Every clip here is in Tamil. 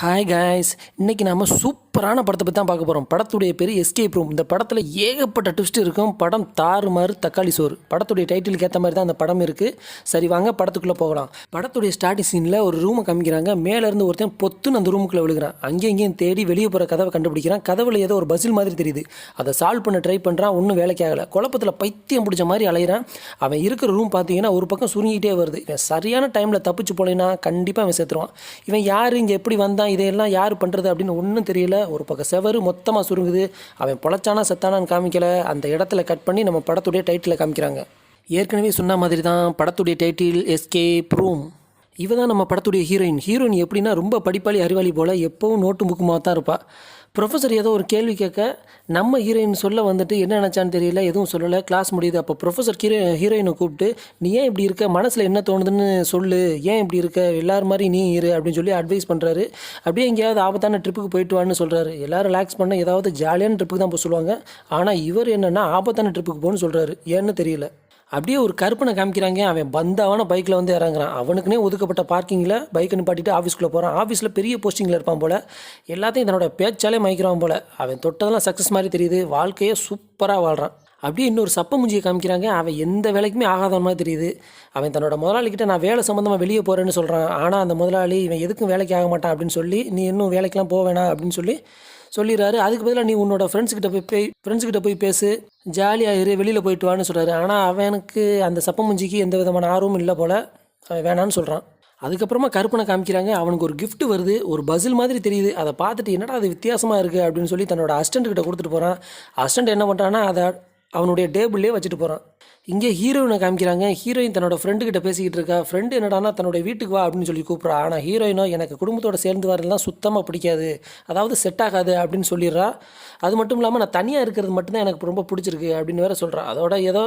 ஹாய் காய்ஸ், இன்றைக்கி நம்ம சூப்பரான படத்தை பற்றி தான் பார்க்க போகிறோம். படத்துடைய பேர் எஸ்கேப் ரூம். இந்த படத்தில் ஏகப்பட்ட ட்விஸ்ட் இருக்கும். படம் தாறுமாறு தக்காளி சோறு. படத்துடைய டைட்டிலுக்கு ஏற்ற மாதிரி தான் அந்த படம் இருக்குது. சரி வாங்க படத்துக்குள்ளே போகலாம். படத்துடைய ஸ்டார்டிங் சீனில் ஒரு ரூமை காமிக்கிறாங்க. மேலேருந்து ஒருத்தன் பொத்துன்னு அந்த ரூமுக்குள்ளே விழுகிறான். அங்கேயும் இங்கேயும் தேடி வெளியே போகிற கதவை கண்டுபிடிக்கிறான். கதவுல ஏதோ ஒரு பசில் மாதிரி தெரியுது. அதை சால்வ் பண்ண ட்ரை பண்ணுறான். ஒன்றும் வேலைக்கு ஆகலை. குழப்பத்தில் பைத்தியம் பிடிச்ச மாதிரி அலையிறான். அவன் இருக்கிற ரூம் பார்த்தீங்கன்னா ஒரு பக்கம் சுருங்கிட்டே வருது. இவன் சரியான டைமில் தப்பிச்சு போலேன்னா கண்டிப்பாக அவன் சேர்த்துருவான். இவன் யார், இங்கே எப்படி வந்தான், இதையெல்லாம் யார் பண்ணுறது அப்படின்னு ஒன்றும் தெரியல. ஒரு பக்கம் செவரு மொத்தமாக சுருங்குது. அவன் பொழைச்சானா செத்தானான்னு காமிக்கலை. அந்த இடத்துல கட் பண்ணி நம்ம படத்துடைய டைட்டில் காமிக்கிறாங்க. ஏற்கனவே சொன்ன மாதிரி தான் படத்துடைய டைட்டில் எஸ்கேப் ரூம். இவ தான் நம்ம படத்துடைய ஹீரோயின் எப்படின்னா ரொம்ப படிப்பாளி அறிவாளி போல் எப்போவும் நோட்டு புக்குமாக தான் இருப்பாள். ப்ரொஃபஸர் ஏதோ ஒரு கேள்வி கேட்க நம்ம ஹீரோயின் சொல்ல வந்துட்டு என்ன நினச்சான்னு தெரியல, எதுவும் சொல்லலை. கிளாஸ் முடியுது. அப்போ ப்ரொஃபஸர் ஹீரோயினை கூப்பிட்டு நீ ஏன் இப்படி இருக்க, மனசில் என்ன தோணுதுன்னு சொல்லு, ஏன் இப்படி இருக்க, எல்லாரும் மாதிரி நீ இரு அப்படின்னு சொல்லி அட்வைஸ் பண்ணுறாரு. அப்படியே எங்கேயாவது ஆபத்தான ட்ரிப்புக்கு போயிட்டு வான்னு சொல்கிறாரு. எல்லோரும் ரிலாக்ஸ் பண்ண ஏதாவது ஜாலியான ட்ரிப்புக்கு தான் போக சொல்லுவாங்க. ஆனால் இவர் என்னென்னா ஆபத்தான ட்ரிப்புக்கு போகணும்னு சொல்கிறாரு. ஏன்னு தெரியல. அப்படியே ஒரு கருப்பனை காமிக்கிறாங்க. அவன் பந்தாவான பைக்கில் வந்து இறங்குறான். அவனுக்குனே ஒதுக்கப்பட்ட பார்க்கிங்கில் பைக்கை நிப்பாட்டிட்டு ஆஃபீஸ்க்குள்ளே போகிறான். ஆஃபீஸில் பெரிய போஸ்டிங்கில் இருப்பான் போல். எல்லாத்தையும் தன்னோட பேச்சாலே மயக்கிறான் போல். அவன் தொட்டதெல்லாம் சக்ஸஸ் மாதிரி தெரியுது. வாழ்க்கையே சூப்பராக வாழ்கிறான். அப்படியே இன்னொரு சப்ப முஞ்சியை காமிக்கிறாங்க. அவன் எந்த வேலைக்குமே ஆகாத மாதிரி தெரியுது. அவன் தன்னோட முதலாளிக்கிட்ட நான் வேலை சம்மந்தமாக வெளியே போகிறேன்னு சொல்கிறான். ஆனால் அந்த முதலாளி இவன் எதுக்கும் வேலைக்கு ஆக மாட்டான் அப்படின்னு சொல்லி நீ இன்னும் வேலைக்கெலாம் போக வேணாம் அப்படின்னு சொல்லிடுறாரு. அதுக்கு பதிலாக நீ உன்னோட ஃப்ரெண்ட்ஸ்கிட்ட போய் பேசு, ஜாலியாக இரு, வெளியில் போயிட்டு வான்னு சொல்கிறாரு. ஆனால் அவனுக்கு அந்த சப்பமுஞ்சிக்கு எந்த விதமான ஆர்வமும் இல்லை போல். அவன் வேணான்னு சொல்கிறான். அதுக்கப்புறமா கருப்பனை காமிக்கிறாங்க. அவனுக்கு ஒரு கிஃப்ட் வருது. ஒரு பசில் மாதிரி தெரியுது. அதை பார்த்துட்டு என்னடா அது வித்தியாசமாக இருக்குது அப்படின்னு சொல்லி தன்னோட அசிஸ்டண்ட்கிட்ட கொடுத்துட்டு போகிறான். அசிஸ்டண்ட் என்ன பண்ணுறான்னா அதை அவனுடைய டேபிள்லேயே வச்சுட்டு போகிறான். இங்கே ஹீரோயினை காமிக்கிறாங்க. ஹீரோயின் தன்னோட ஃப்ரெண்டுக்கிட்ட பேசிக்கிட்டு இருக்கா. ஃப்ரெண்டு என்னடானா தன்னோட வீட்டுக்கு வா அப்படின்னு சொல்லி கூப்பிட்றா. ஆனால் ஹீரோயினோ எனக்கு குடும்பத்தோட சேர்ந்து வரலாம் சுத்தமாக பிடிக்காது, அதாவது செட் ஆகாது அப்படின்னு சொல்லிடுறா. அது மட்டும் இல்லாமல் நான் தனியாக இருக்கிறது மட்டும்தான் எனக்கு ரொம்ப பிடிச்சிருக்கு அப்படின்னு வேறு சொல்கிறா. அதோட ஏதோ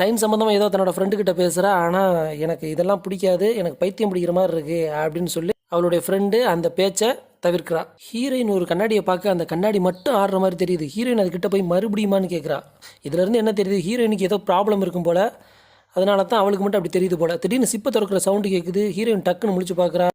சயின்ஸ் சம்மந்தமாக ஏதோ தன்னோட ஃப்ரெண்டுக்கிட்ட பேசுகிறா. ஆனால் எனக்கு இதெல்லாம் பிடிக்காது, எனக்கு பைத்தியம் பிடிக்கிற மாதிரி இருக்குது அப்படின்னு சொல்லி அவளுடைய ஃப்ரெண்டு அந்த பேச்சை தவிர்க்கிறா. ஹீரோயின் ஒரு கண்ணாடியை பார்க்க அந்த கண்ணாடி மட்டும் ஆடுற மாதிரி தெரியுது. ஹீரோயின் அதுக்கிட்ட போய் மறுபடியுமான்னு கேட்குறா. இதுலேருந்து என்ன தெரியுது, ஹீரோயினுக்கு ஏதோ ப்ராப்ளம் இருக்கும் போல். அதனால தான் அவளுக்கு மட்டும் அப்படி தெரியுது போல். திடீர்னு சிப்பை திறக்கிற சவுண்டு கேட்குது. ஹீரோயின் டக்குன்னு முழிச்சு பார்க்குறா.